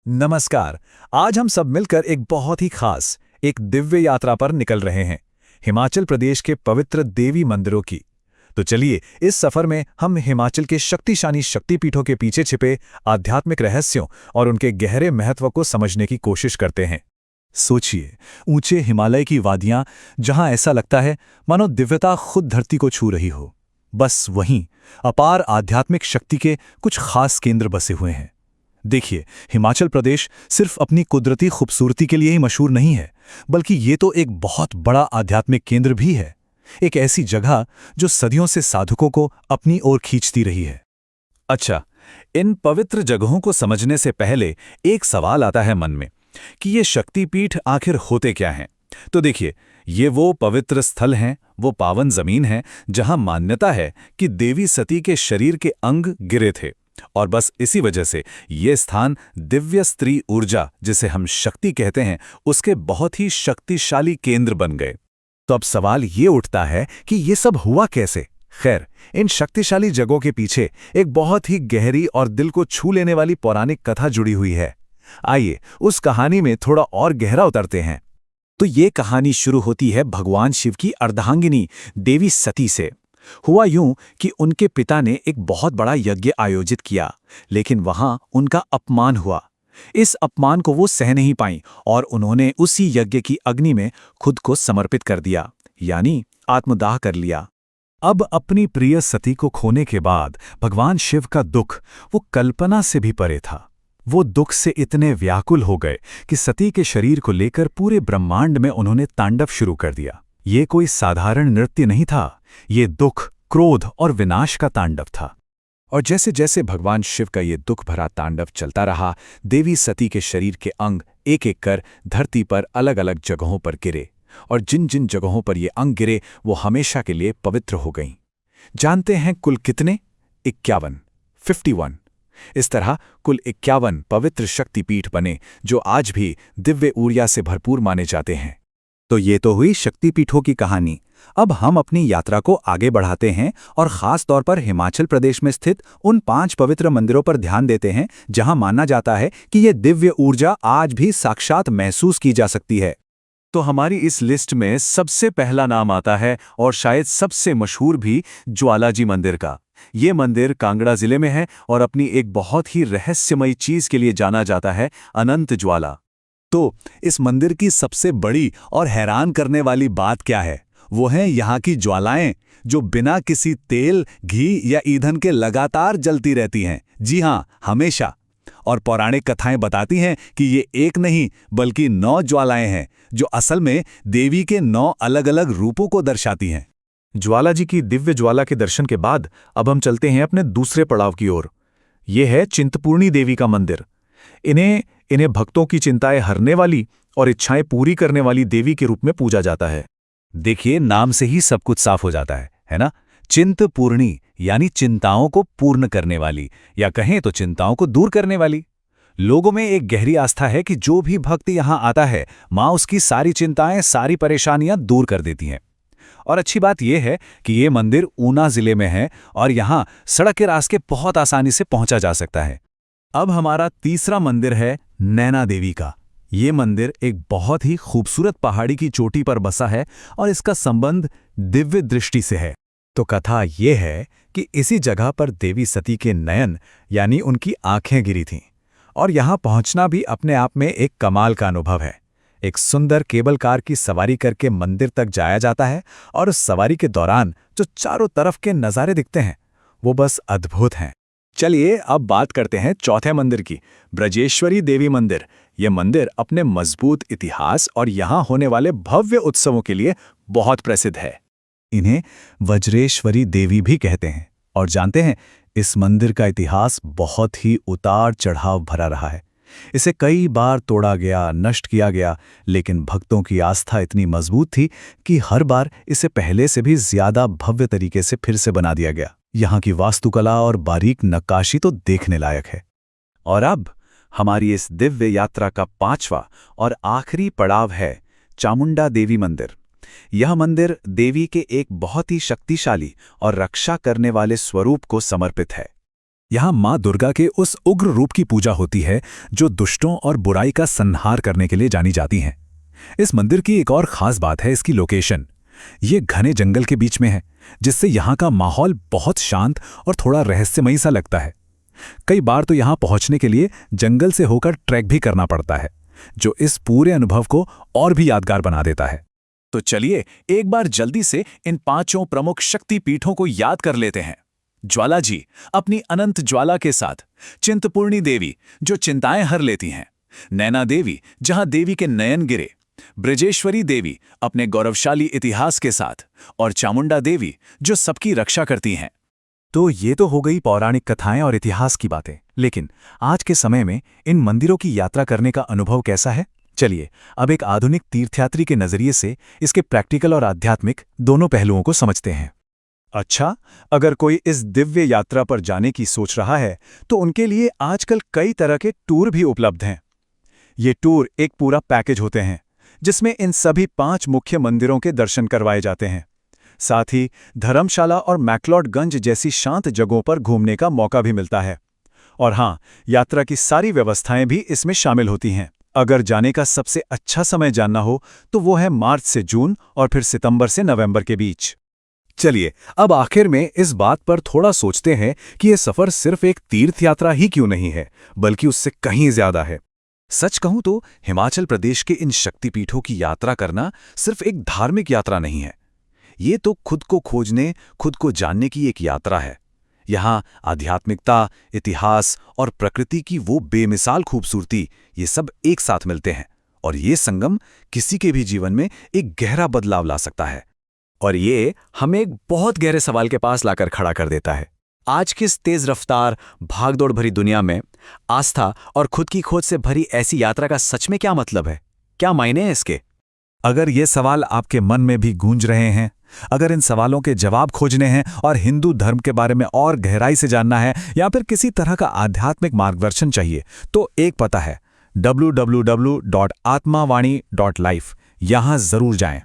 नमस्कार। आज हम सब मिलकर एक बहुत ही खास, एक दिव्य यात्रा पर निकल रहे हैं, हिमाचल प्रदेश के पवित्र देवी मंदिरों की। तो चलिए, इस सफर में हम हिमाचल के शक्तिशाली शक्तिपीठों के पीछे छिपे आध्यात्मिक रहस्यों और उनके गहरे महत्व को समझने की कोशिश करते हैं। सोचिए, ऊंचे हिमालय की वादियां, जहां ऐसा लगता है मानो दिव्यता खुद धरती को छू रही हो। बस वहीं अपार आध्यात्मिक शक्ति के कुछ खास केंद्र बसे हुए हैं। देखिए, हिमाचल प्रदेश सिर्फ अपनी कुदरती खूबसूरती के लिए ही मशहूर नहीं है, बल्कि ये तो एक बहुत बड़ा आध्यात्मिक केंद्र भी है। एक ऐसी जगह जो सदियों से साधकों को अपनी ओर खींचती रही है। अच्छा, इन पवित्र जगहों को समझने से पहले एक सवाल आता है मन में कि ये शक्तिपीठ आखिर होते क्या हैं। तो देखिए, ये वो पवित्र स्थल हैं, वो पावन जमीन है जहां मान्यता है कि देवी सती के शरीर के अंग गिरे थे, और बस इसी वजह से ये स्थान दिव्य स्त्री ऊर्जा, जिसे हम शक्ति कहते हैं, उसके बहुत ही शक्तिशाली केंद्र बन गए। तो अब सवाल ये उठता है कि ये सब हुआ कैसे। खैर, इन शक्तिशाली जगहों के पीछे एक बहुत ही गहरी और दिल को छू लेने वाली पौराणिक कथा जुड़ी हुई है। आइए उस कहानी में थोड़ा और गहरा उतरते हैं। तो ये कहानी शुरू होती है भगवान शिव की अर्धांगिनी देवी सती से। हुआ यूं कि उनके पिता ने एक बहुत बड़ा यज्ञ आयोजित किया, लेकिन वहां उनका अपमान हुआ। इस अपमान को वो सह नहीं पाईं और उन्होंने उसी यज्ञ की अग्नि में खुद को समर्पित कर दिया, यानी आत्मदाह कर लिया। अब अपनी प्रिय सती को खोने के बाद भगवान शिव का दुख वो कल्पना से भी परे था। वो दुख से इतने व्याकुल हो गए कि सती के शरीर को लेकर पूरे ब्रह्मांड में उन्होंने तांडव शुरू कर दिया। ये कोई साधारण नृत्य नहीं था, ये दुख, क्रोध और विनाश का तांडव था। और जैसे जैसे भगवान शिव का ये दुख भरा तांडव चलता रहा, देवी सती के शरीर के अंग एक एक कर धरती पर अलग अलग जगहों पर गिरे, और जिन जिन जगहों पर ये अंग गिरे वो हमेशा के लिए पवित्र हो गईं। जानते हैं कुल कितने? 51। इस तरह कुल 51 पवित्र शक्तिपीठ बने, जो आज भी दिव्य ऊर्जा से भरपूर माने जाते हैं। तो ये तो हुई शक्तिपीठों की कहानी। अब हम अपनी यात्रा को आगे बढ़ाते हैं और खास तौर पर हिमाचल प्रदेश में स्थित उन 5 पवित्र मंदिरों पर ध्यान देते हैं जहां माना जाता है कि ये दिव्य ऊर्जा आज भी साक्षात महसूस की जा सकती है। तो हमारी इस लिस्ट में सबसे पहला नाम आता है, और शायद सबसे मशहूर भी, ज्वालाजी मंदिर का। ये मंदिर कांगड़ा जिले में है और अपनी एक बहुत ही रहस्यमयी चीज के लिए जाना जाता है, अनंत ज्वाला। तो इस मंदिर की सबसे बड़ी और हैरान करने वाली बात क्या है? वो हैं यहाँ की ज्वालाएं, जो बिना किसी तेल, घी या ईंधन के लगातार जलती रहती हैं। जी हाँ, हमेशा। और पौराणिक कथाएं बताती हैं कि ये एक नहीं बल्कि 9 ज्वालाएं हैं, जो असल में देवी के 9 अलग अलग रूपों को दर्शाती हैं। ज्वाला जी की दिव्य ज्वाला के दर्शन के बाद अब हम चलते हैं अपने दूसरे पड़ाव की ओर। ये है चिंतपूर्णी देवी का मंदिर। इन्हें भक्तों की चिंताएं हरने वाली और इच्छाएं पूरी करने वाली देवी के रूप में पूजा जाता है। देखिए, नाम से ही सब कुछ साफ हो जाता है ना? चिंतपूर्णी यानी चिंताओं को पूर्ण करने वाली, या कहें तो चिंताओं को दूर करने वाली। लोगों में एक गहरी आस्था है कि जो भी भक्त यहां आता है, मां उसकी सारी चिंताएं, सारी परेशानियां दूर कर देती हैं। और अच्छी बात यह है कि ये मंदिर ऊना जिले में है और यहां सड़क के रास्ते बहुत आसानी से पहुंचा जा सकता है। अब हमारा तीसरा मंदिर है नैना देवी का। ये मंदिर एक बहुत ही खूबसूरत पहाड़ी की चोटी पर बसा है और इसका संबंध दिव्य दृष्टि से है। तो कथा ये है कि इसी जगह पर देवी सती के नयन यानी उनकी आंखें गिरी थीं, और यहां पहुंचना भी अपने आप में एक कमाल का अनुभव है। एक सुंदर केबल कार की सवारी करके मंदिर तक जाया जाता है, और उस सवारी के दौरान जो चारों तरफ के नज़ारे दिखते हैं वो बस अद्भुत हैं। चलिए अब बात करते हैं चौथे मंदिर की, ब्रजेश्वरी देवी मंदिर। यह मंदिर अपने मजबूत इतिहास और यहाँ होने वाले भव्य उत्सवों के लिए बहुत प्रसिद्ध है। इन्हें वज्रेश्वरी देवी भी कहते हैं। और जानते हैं, इस मंदिर का इतिहास बहुत ही उतार चढ़ाव भरा रहा है। इसे कई बार तोड़ा गया, नष्ट किया गया, लेकिन भक्तों की आस्था इतनी मजबूत थी कि हर बार इसे पहले से भी ज्यादा भव्य तरीके से फिर से बना दिया गया। यहाँ की वास्तुकला और बारीक नक्काशी तो देखने लायक है। और अब हमारी इस दिव्य यात्रा का 5वां और आखिरी पड़ाव है चामुंडा देवी मंदिर। यह मंदिर देवी के एक बहुत ही शक्तिशाली और रक्षा करने वाले स्वरूप को समर्पित है। यहाँ माँ दुर्गा के उस उग्र रूप की पूजा होती है जो दुष्टों और बुराई का संहार करने के लिए जानी जाती हैं। इस मंदिर की एक और खास बात है इसकी लोकेशन। ये घने जंगल के बीच में है, जिससे यहाँ का माहौल बहुत शांत और थोड़ा रहस्यमयी सा लगता है। कई बार तो यहाँ पहुँचने के लिए जंगल से होकर ट्रैक भी करना पड़ता है, जो इस पूरे अनुभव को और भी यादगार बना देता है। तो चलिए एक बार जल्दी से इन 5 प्रमुख शक्ति पीठों को याद कर लेते हैं। ज्वाला जी अपनी अनंत ज्वाला के साथ, चिंतपूर्णी देवी जो चिंताएं हर लेती हैं, नैना देवी जहां देवी के नयन गिरे, ब्रजेश्वरी देवी अपने गौरवशाली इतिहास के साथ, और चामुंडा देवी जो सबकी रक्षा करती हैं। तो ये तो हो गई पौराणिक कथाएं और इतिहास की बातें, लेकिन आज के समय में इन मंदिरों की यात्रा करने का अनुभव कैसा है? चलिए अब एक आधुनिक तीर्थयात्री के नजरिए से इसके प्रैक्टिकल और आध्यात्मिक दोनों पहलुओं को समझते हैं। अच्छा, अगर कोई इस दिव्य यात्रा पर जाने की सोच रहा है तो उनके लिए आजकल कई तरह के टूर भी उपलब्ध हैं। ये टूर एक पूरा पैकेज होते हैं जिसमें इन सभी 5 मुख्य मंदिरों के दर्शन करवाए जाते हैं। साथ ही धर्मशाला और मैक्लोडगंज जैसी शांत जगहों पर घूमने का मौका भी मिलता है। और हाँ, यात्रा की सारी व्यवस्थाएं भी इसमें शामिल होती हैं। अगर जाने का सबसे अच्छा समय जानना हो तो वो है मार्च से जून और फिर सितंबर से नवंबर के बीच। चलिए अब आखिर में इस बात पर थोड़ा सोचते हैं कि यह सफर सिर्फ एक तीर्थ यात्रा ही क्यों नहीं है, बल्कि उससे कहीं ज्यादा है। सच कहूं तो हिमाचल प्रदेश के इन शक्तिपीठों की यात्रा करना सिर्फ एक धार्मिक यात्रा नहीं है। ये तो खुद को खोजने, खुद को जानने की एक यात्रा है। यहाँ आध्यात्मिकता, इतिहास और प्रकृति की वो बेमिसाल खूबसूरती, ये सब एक साथ मिलते हैं, और ये संगम किसी के भी जीवन में एक गहरा बदलाव ला सकता है। और ये हमें एक बहुत गहरे सवाल के पास लाकर खड़ा कर देता है। आज की इस तेज रफ्तार, भागदौड़ भरी दुनिया में आस्था और खुद की खोज से भरी ऐसी यात्रा का सच में क्या मतलब है? क्या मायने हैं इसके? अगर ये सवाल आपके मन में भी गूंज रहे हैं, अगर इन सवालों के जवाब खोजने हैं और हिंदू धर्म के बारे में और गहराई से जानना है, या फिर किसी तरह का आध्यात्मिक मार्गदर्शन चाहिए, तो एक पता है, www.atmavani.life। यहां जरूर जाएं।